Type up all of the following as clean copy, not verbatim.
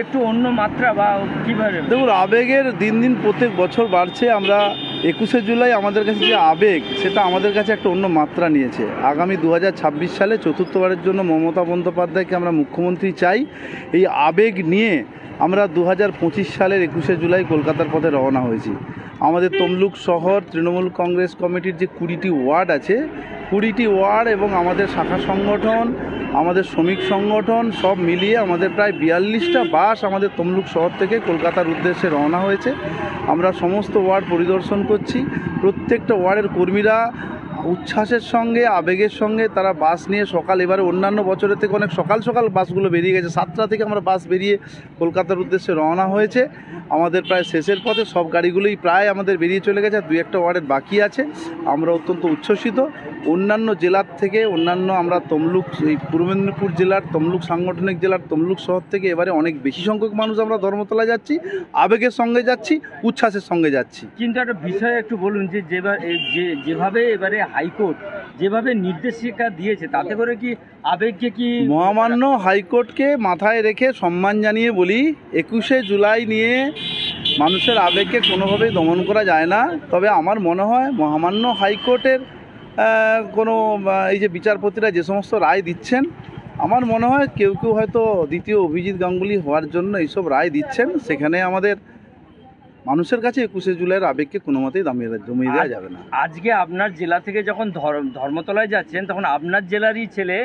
একটু অন্য মাত্রা বা কীভাবে? দেখুন, আবেগের দিন দিন প্রত্যেক বছর বাড়ছে। আমরা 21শে জুলাই আমাদের কাছে যে আবেগ, সেটা আমাদের কাছে একটা অন্য মাত্রা নিয়েছে। আগামী 2026 সালে চতুর্থবারের জন্য মমতা বন্দ্যোপাধ্যায়কে আমরা মুখ্যমন্ত্রী চাই। এই আবেগ নিয়ে আমরা 2025 সালের 21শে জুলাই কলকাতার পথে রওনা হয়েছি। আমাদের তমলুক শহর তৃণমূল কংগ্রেস কমিটির যে 20টি ওয়ার্ড আছে, 20টি ওয়ার্ড এবং আমাদের শাখা সংগঠন, আমাদের শ্রমিক সংগঠন সব মিলিয়ে আমাদের প্রায় 42টা বাস আমাদের তমলুক শহর থেকে কলকাতার উদ্দেশ্যে রওনা হয়েছে। আমরা সমস্ত ওয়ার্ড পরিদর্শন করছি। প্রত্যেকটা ওয়ার্ডের কর্মীরা উচ্ছ্বাসের সঙ্গে, আবেগের সঙ্গে তারা বাস নিয়ে এবারে অন্যান্য বছরের থেকে অনেক সকাল সকাল বাসগুলো বেরিয়ে গেছে। 7টা থেকে আমরা বাস বেরিয়ে কলকাতার উদ্দেশ্যে রওনা হয়েছে। আমাদের প্রায় শেষের পথে, সব গাড়িগুলোই প্রায় আমাদের বেরিয়ে চলে গেছে। 2-1টা ওয়ার্ডের বাকি আছে। আমরা অত্যন্ত উচ্ছ্বসিত। অন্যান্য জেলার থেকে, আমরা তমলুক, এই পূর্ব মেদিনীপুর জেলার তমলুক সাংগঠনিক জেলার তমলুক শহর থেকে এবারে অনেক বেশি সংখ্যক মানুষ আমরা ধর্মতলায় যাচ্ছি। আবেগের সঙ্গে যাচ্ছি, উচ্ছ্বাসের সঙ্গে যাচ্ছি। কিন্তু একটা বিষয় একটু বলুন, যেভাবে এবারে হাইকোর্ট যেভাবে নির্দেশিকা দিয়েছে, তাতে করে কি আবেগকে কি? মহামান্য হাইকোর্টকে মাথায় রেখে সম্মান জানিয়ে বলি, 21শে জুলাই নিয়ে মানুষের আবেগকে কোনোভাবেই দমন করা যায় না। তবে আমার মনে হয় মহামান্য হাইকোর্টের এই যে বিচারপতিরা যে সমস্ত রায় দিচ্ছেন, আমার মনে হয় কেউ হয়তো দ্বিতীয় অভিজিৎ গাঙ্গুলি হওয়ার জন্য এইসব রায় দিচ্ছেন। সেখানে আমাদের মানুষের কাছে 21শে জুলাইয়ের আবেগকে কোনো মতেই জমিয়ে দেওয়া যাবে না। আজকে আপনার জেলা থেকে যখন ধর্মতলায় যাচ্ছেন, তখন আপনার জেলারই ছেলে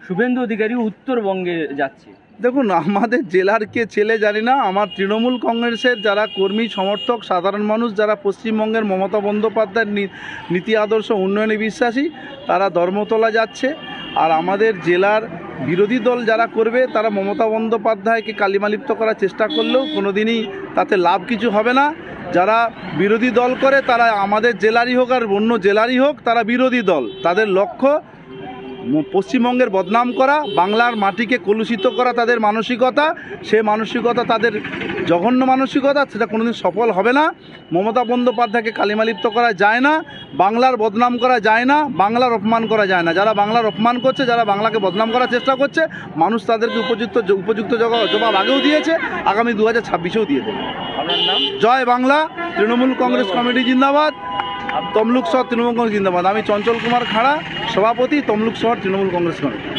শুভেন্দু অধিকারী উত্তরবঙ্গে যাচ্ছে। দেখুন, আমাদের জেলার কে ছেলে জানি না। আমার তৃণমূল কংগ্রেসের যারা কর্মী সমর্থক, সাধারণ মানুষ যারা পশ্চিমবঙ্গের মমতা বন্দ্যোপাধ্যায়ের নীতি আদর্শ উন্নয়নে বিশ্বাসী, তারা ধর্মতলা যাচ্ছে। আর আমাদের জেলার বিরোধী দল যারা করবে, তারা মমতা বন্দ্যোপাধ্যায়কে কালিমালিপ্ত করার চেষ্টা করলেও কোনো দিনই তাতে লাভ কিছু হবে না। যারা বিরোধী দল করে, তারা আমাদের জেলারই হোক আর অন্য জেলারই হোক, তারা বিরোধী দল। তাদের লক্ষ্য পশ্চিমবঙ্গের বদনাম করা, বাংলার মাটিকে কলুষিত করা তাদের মানসিকতা। সে মানসিকতা তাদের জঘন্য মানসিকতা, সেটা কোনোদিন সফল হবে না। মমতা বন্দ্যোপাধ্যায়কে কালিমালিপ্ত করা যায় না, বাংলার বদনাম করা যায় না, বাংলার অপমান করা যায় না। যারা বাংলার অপমান করছে, যারা বাংলাকে বদনাম করার চেষ্টা করছে, মানুষ তাদেরকে উপযুক্ত জবাব আগেও দিয়েছে, আগামী 2026-এও দিয়ে দেবে। আপনার নাম? জয় বাংলা। তৃণমূল কংগ্রেস কমিটি জিন্দাবাদ। তমলুক শহর তৃণমূল কংগ্রেস জিন্দাবাদ। আমি চঞ্চল কুমার খাড়া, সভাপতি, তমলুক শহর তৃণমূল কংগ্রেস কমিটি।